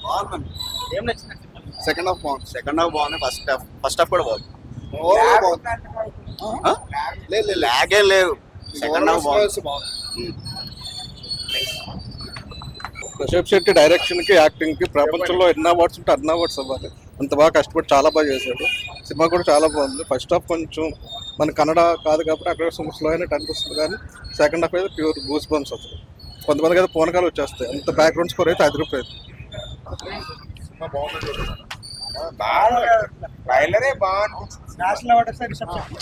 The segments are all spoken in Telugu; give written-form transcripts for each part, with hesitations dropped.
బాగుంది. ఏం నచ్చింది సెకండ్ హాఫ్ బాగుంది. సెకండ్ హాఫ్ బాగుంది. ఫస్ట్ హాఫ్ కూడా బాగుంది. లేదు లాగే లేదు. సెకండ్ హాఫ్ బాగుంది. రిషబ్ శెట్టి డైరెక్షన్ కి యాక్టింగ్ కి ప్రపంచంలో ఎన్ని అవార్డ్స్ ఉంటే అన్ని అవార్డ్స్ అవ్వాలి. అంత బాగా కష్టపడి చాలా బాగా చేశాడు. సినిమా కూడా చాలా బాగుంది. ఫస్ట్ హాఫ్ కొంచెం మన కన్నడ కాదు కాబట్టి అక్కడ స్లో అయినట్టు అనిపిస్తుంది, కానీ సెకండ్ హాఫ్ అయితే ప్యూర్ గూస్ బంప్స్ వస్తుంది. కొంతమందికి అయితే పూనకాలు వచ్చేస్తాయి. అంత బ్యాక్గ్రౌండ్ స్కోర్ అయితే అదిరిపోయింది. నేషనల్ అవార్డు వస్తే రిషబ్ శెట్టి.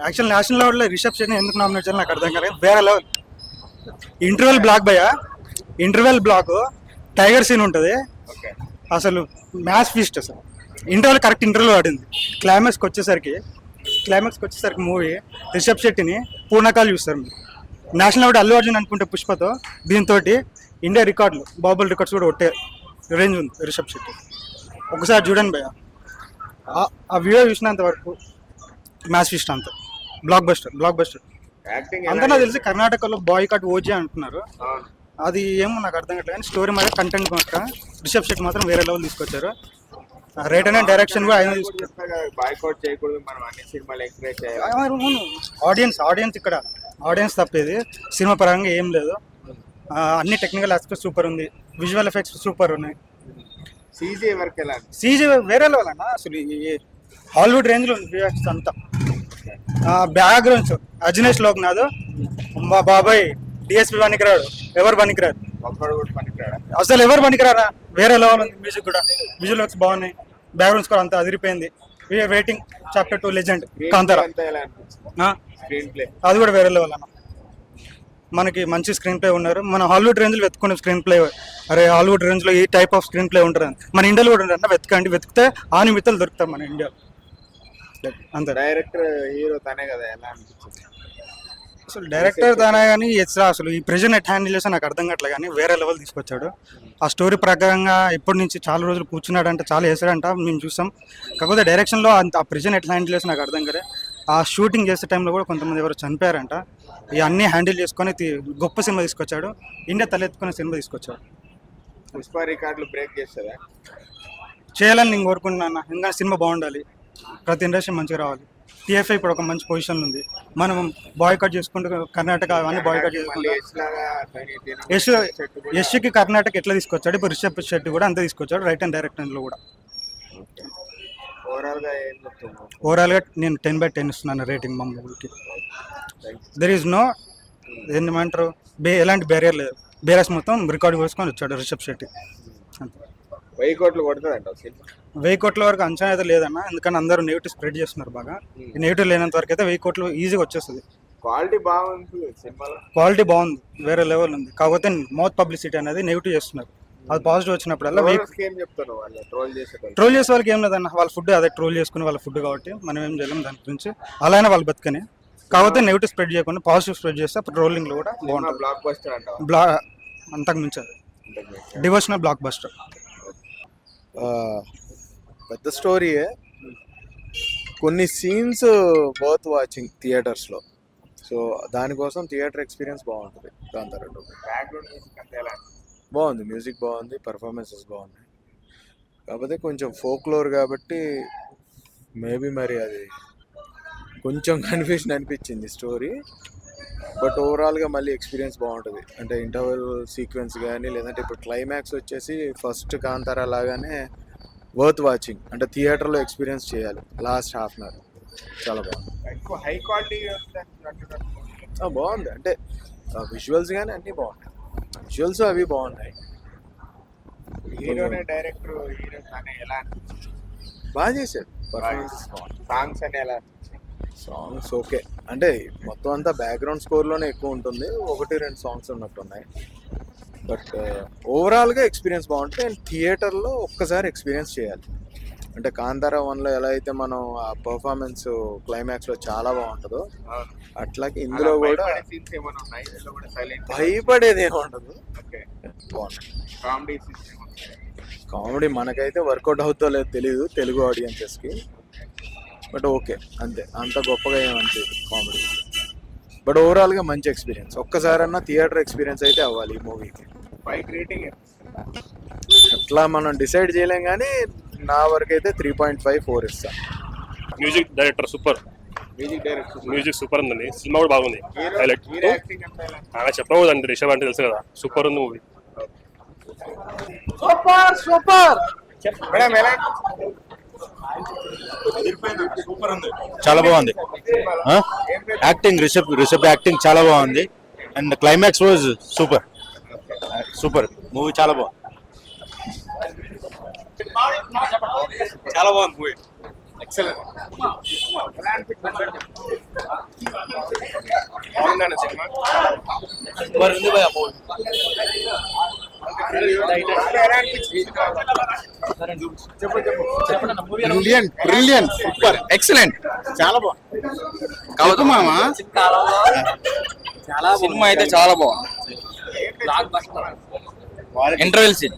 యాక్చువల్ నేషనల్ అవార్డులో రిషబ్ శెట్టిని ఎందుకు నామినేట్ చేయాలి నాకు అర్థం కాలేదు. వేరే లెవెల్. ఇంటర్వెల్ బ్లాక్ భయ, ఇంటర్వెల్ బ్లాక్ టైగర్ సీన్ ఉంటుంది అసలు, మ్యాచ్ ఫీస్ట్ అసలు. ఇంటర్వెల్ కరెక్ట్ ఇంటర్వెల్ ఆడింది. క్లైమాక్స్కి వచ్చేసరికి మూవీ రిషబ్ శెట్టిని పూర్ణకాలు చూస్తారు మీరు. నేషనల్ అవార్డు అల్లు అర్జున్ అనుకుంటే పుష్పతో, దీంతో ఇండియా రికార్డులు బాబుల్ రికార్డ్స్ కూడా కొట్టే రేంజ్ ఉంది రిషబ్ శెట్టి. ఒకసారి చూడండి భయ్య, ఆ వీడియో చూసినంత వరకు మ్యాచ్ ఫీస్ట్ అంత బ్లాక్ బస్టర్. అంతా నాకు తెలిసి కర్ణాటకలో బాయ్కాట్ ఓజీ అంటున్నారు. అది ఏమో నాకు అర్థం కావట్లేదు, కానీ స్టోరీ మీద కంటెంట్ మాత్రం రిషబ్ శెట్టి మాత్రం వేరే లెవెల్ తీసుకొచ్చారు. రేట్ అనే డైరెక్షన్ కూడా ఆయన ఆడియన్స్ ఇక్కడ ఆడియన్స్ తప్పేది. సినిమా పరంగా ఏం లేదు. అన్ని టెక్నికల్ ఆస్పెక్ట్స్ సూపర్ ఉంది, విజువల్ ఎఫెక్ట్స్ సూపర్ ఉన్నాయి. సీజీ వేరే లెవెల్ అన్న, అసలు హాలీవుడ్ రేంజ్ లో ఉంది అంతా. బ్యాక్గ్రౌండ్స్ అజినేష్ లోక్నాథ్, మా బాబాయ్ డిఎస్పీ పనికిరాడు, ఎవరు పనికిరారు అసలు, ఎవరు పనికిరారా. వేరే లెవెల్ ఉంది. మ్యూజిక్ కూడా, విజువల్ ఎఫెక్ట్స్ బాగున్నాయి, బ్యాక్గ్రౌండ్స్ కూడా అంతా అదిరిపోయింది. వెయిటింగ్ చాప్టర్ 2 లెజెండ్ కాంతారా, అది కూడా వేరే లెవెల్ అన్న. మనకి మంచి స్క్రీన్ ప్లే ఉన్నారు. మన హాలీవుడ్ రేంజ్ లో వెతుకునే స్క్రీన్ ప్లే, అరే హాలీవుడ్ రేంజ్ లో ఈ టైప్ ఆఫ్ స్క్రీన్ ప్లే ఉంటుంది మన ఇండియాలో కూడా ఉంటారు. వెతికితే ఆ నిమిత్తాలు దొరుకుతారు మన ఇండియాలో. అంతే. డైరెక్టర్ హీరో తనే కదా, ఎలా అనిపించింది? అసలు డైరెక్టర్ తనే కానీ అసలు ఈ ప్రెజర్ ఎట్ హ్యాండిల్ చేస్తే నాకు అర్థం కావట్లేదు, కానీ వేరే లెవెల్ తీసుకొచ్చాడు. ఆ స్టోరీ ప్రకారంగా ఎప్పటి నుంచి చాలా రోజులు కూర్చున్నాడంట, చాలా వేసాడంట, మేము చూసాం. కాకపోతే డైరెక్షన్లో అంత ఆ ప్రెజర్ ఎట్లా హ్యాండిల్ చేస్తే నాకు అర్థం కదా. ఆ షూటింగ్ చేసే టైంలో కూడా కొంతమంది ఎవరు చనిపోయారంట. ఇవన్నీ హ్యాండిల్ చేసుకొని గొప్ప సినిమా తీసుకొచ్చాడు. ఇండియా తలెత్తుకునే సినిమా తీసుకొచ్చాడు. పుష్ప రికార్డులు బ్రేక్ చేస్తారా? చేయాలని నేను కోరుకుంటున్నాను. ఇంకా సినిమా బాగుండాలి, ప్రతి ఇండస్ట్రీ మంచిగా రావాలి. టీఎఫ్ఐ ఇప్పుడు ఒక మంచి పొజిషన్లో ఉంది. మనం బాయ్కాట్ చేసుకుంటూ కర్ణాటక అవన్నీ బాయ్కాట్ చేసుకుంటూ యశ్కి కర్ణాటక ఎట్లా తీసుకొచ్చాడు, ఇప్పుడు రిషబ్ శెట్టి కూడా అంతే తీసుకొచ్చాడు. రైట్ అండ్ డైరెక్టర్లో కూడా. ఓవరాల్గా నేను 10/10 ఇస్తున్నాను రేటింగ్ మా మూవీకి. దెర్ ఈజ్ నో ఏమంటారు, ఎలాంటి బ్యారియర్ లేదు. బేరస్ మొత్తం రికార్డు వేసుకొని వచ్చాడు రిషబ్ శెట్టి. 1000 కోట్లు కొడుతుందంట. 1000 కోట్ల వరకు అంచనా అయితే లేదన్న, ఎందుకంటే అందరూ నెగిటివ్ స్ప్రెడ్ చేస్తున్నారు బాగా. నెగిటివ్ లేనంత వరకు అయితే 1000 కోట్లు ఈజీగా వచ్చేస్తుంది. క్వాలిటీ బాగుంది, సినిమాలో క్వాలిటీ బాగుంది, వేరే లెవెల్ ఉంది. కాకపోతే మౌత్ పబ్లిసిటీ అనేది నెగిటివ్ చేస్తున్నారు. అది పాజిటివ్ వచ్చినప్పుడల్లా ట్రోల్ చేసే వాళ్ళకి ఏం లేదన్న, వాళ్ళ ఫుడ్ అదే ట్రోల్ చేసుకుని వాళ్ళ ఫుడ్ కాబట్టి మనం ఏం చేయలేం దాని గురించి. అలానే వాళ్ళు బతుకని. కాకపోతే నెగిటివ్ స్ప్రెడ్ చేయకుండా పాజిటివ్ స్ప్రెడ్ చేస్తే అప్పుడు ట్రోలింగ్లో కూడా బాగుంటుంది. బ్లాక్ బస్టర్ అంట, అంతకు మించారు. Devotional block buster. పెద్ద స్టోరీయే, కొన్ని సీన్స్ వర్త్ వాచింగ్ థియేటర్స్లో. సో దానికోసం థియేటర్ ఎక్స్పీరియన్స్ బాగుంటుంది. కాంతారా బాగుంది, మ్యూజిక్ బాగుంది, పర్ఫార్మెన్సెస్ బాగున్నాయి. కాకపోతే కొంచెం ఫోక్లోర్ కాబట్టి మేబీ మరి అది కొంచెం కన్ఫ్యూజన్ అనిపించింది స్టోరీ. బట్ ఓవరాల్గా మళ్ళీ ఎక్స్పీరియన్స్ బాగుంటుంది. అంటే ఇంటర్వెల్ సీక్వెన్స్ కానీ, లేదంటే ఇప్పుడు క్లైమాక్స్ వచ్చేసి ఫస్ట్ కాంతారా లాగానే వర్త్ వాచింగ్. అంటే థియేటర్లో ఎక్స్పీరియన్స్ చేయాలి లాస్ట్ హాఫ్ అన్ అవర్. చాలా బాగుంది, హై క్వాలిటీ బాగుంది. అంటే విజువల్స్ కానీ అన్నీ బాగున్నాయి, విజువల్స్ అవి బాగున్నాయి. హీరోనే డైరెక్టర్, హీరో తనే ఎలా అనిపించింది? బాగా చేశాడు, పర్ఫార్మెన్సెస్ బాగుంది. సాంగ్స్ అని ఎలా? సాంగ్స్ ఓకే, అంటే మొత్తం అంతా బ్యాక్గ్రౌండ్ స్కోర్లోనే ఎక్కువ ఉంటుంది. 1-2 సాంగ్స్ ఉన్నట్టున్నాయి. బట్ ఓవరాల్గా ఎక్స్పీరియన్స్ బాగుంటుంది. అండ్ థియేటర్లో ఒక్కసారి ఎక్స్పీరియన్స్ చేయాలి. అంటే కాంతారా 1లో ఎలా అయితే మనం ఆ పర్ఫార్మెన్స్ క్లైమాక్స్లో చాలా బాగుంటుందో, అట్లాగే ఇందులో కూడా భయపడేది ఏమి ఉండదు. బాగుంది. కామెడీ మనకైతే వర్కౌట్ అవుతో లేదు తెలియదు తెలుగు ఆడియన్సెస్కి. బట్ ఓకే, అంతే, అంత గొప్పగా ఏమనిపించదు కామెడీ. బట్ ఓవరాల్గా మంచి ఎక్స్పీరియన్స్. ఒక్కసారన్నా థియేటర్ ఎక్స్పీరియన్స్ అయితే అవ్వాలి ఈ మూవీకి. 5 రేటింగ్ అట్లా మనం డిసైడ్ చేయలేం కానీ నా వరకు అయితే 3.5 4 ఇస్తాను. Music director super, music super ఉందండి. సినిమా కూడా బాగుంది. హైలైట్ చెప్పకూడదండి, రిషబ్ అంటే తెలుసు కదా, సూపర్ ఉంది మూవీ. చాలా బాగుంది. యాక్టింగ్ రిషబ్ యాక్టింగ్ చాలా బాగుంది. And climax was super movie, చాలా బాగుంది. చాలా బాగుంది మూవీ. బ్రిలియంట్ సూపర్ ఎక్సలెంట్ చాలా బాగుంది. కాదు మామా, సినిమా అయితే చాలా బాగుంది. ఇంటర్వెల్ సీన్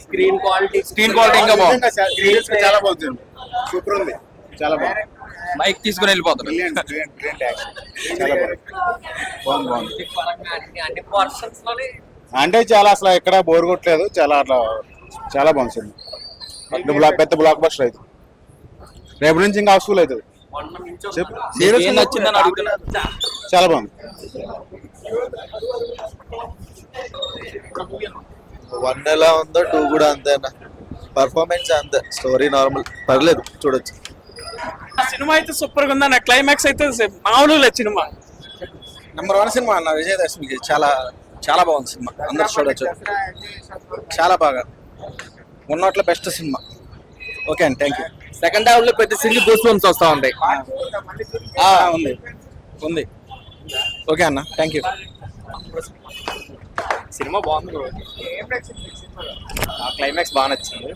స్క్రీన్ క్వాలిటీ ఇంకా బాగుంది. చాలా బాగుంది, సూపర్ ఉంది, చాలా బాగుంది. మైక్ తీసుకుని వెళ్ళిపోతాడు. బ్రిలియంట్ యాక్షన్, చాలా బాగుంది. అంటే చాలా అసలు ఎక్కడ బోర్ కొట్టలేదు, చాలా అట్లా చాలా బాగుంది సినిమా. పెద్ద బ్లాక్ బస్టర్ అయితే రేపు నుంచి ఇంకా హౌస్ఫుల్ అవుతుంది. ఏం నచ్చిందని అడుగుతున్నా. చాలా బాగుంది. 1 ఎలా ఉందో 2 కూడా అంతేనా. పర్ఫార్మెన్స్ అంతే, స్టోరీ నార్మల్, పర్లేదు చూడొచ్చు. సినిమా అయితే సూపర్ గా ఉందన్న. క్లైమాక్స్ అయితే మామూలు లేదు సినిమా. నెంబర్ 1 సినిమా అన్న విజయదశమికి. చాలా బాగుంది సినిమా, అందరు చూడొచ్చు. చాలా బాగా ఉన్నట్లో బెస్ట్ సినిమా. ఓకే అండి, థ్యాంక్ యూ. సెకండ్ హాఫ్ లో పెద్ద సినిమా గూస్ బంప్స్ వస్తూ ఉంటాయి. ఉంది. ఓకే అన్న, థ్యాంక్ యూ. సినిమా బాగుంది. క్లైమాక్స్ బాగా నచ్చింది.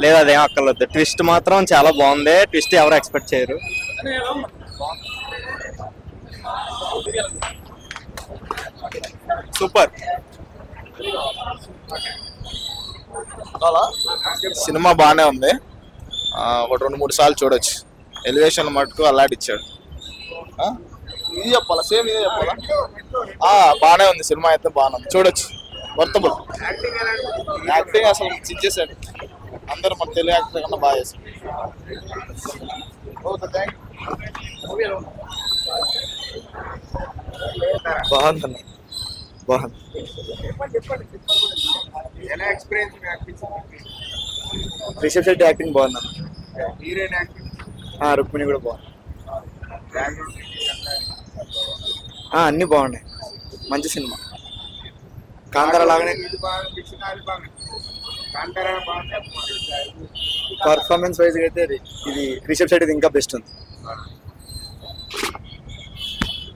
లేదు అదేం అక్కర్లేదు. ట్విస్ట్ మాత్రం చాలా బాగుంది. ట్విస్ట్ ఎవరు ఎక్స్పెక్ట్ చేయరు. సూపర్ సినిమా బాగానే ఉంది. ఒక 2-3 సార్లు చూడొచ్చు. ఎలివేషన్ మటుకు అల్లాడిచ్చాడు. ఇది చెప్పాలా, సేమ్ ఇదే చెప్పాలా. బాగానే ఉంది సినిమా అయితే, బాగానే ఉంది, చూడొచ్చు. వర్తబుల్. యాక్టింగ్ అసలు చేశాడు. అందరూ మన తెలుగు యాక్టర్ కన్నా బాగా చేశారు. బాగుందన్న, బాగుంది. రిషబ్ శెట్టి యాక్టింగ్ బాగుందన్న. రుక్మిణి కూడా బాగుంది. అన్నీ బాగున్నాయి, మంచి సినిమా. కాంతార లాగానే పర్ఫార్మెన్స్ వైజ్ అయితే ఇది రిషబ్ శెట్టిది ఇంకా బెస్ట్ ఉంది.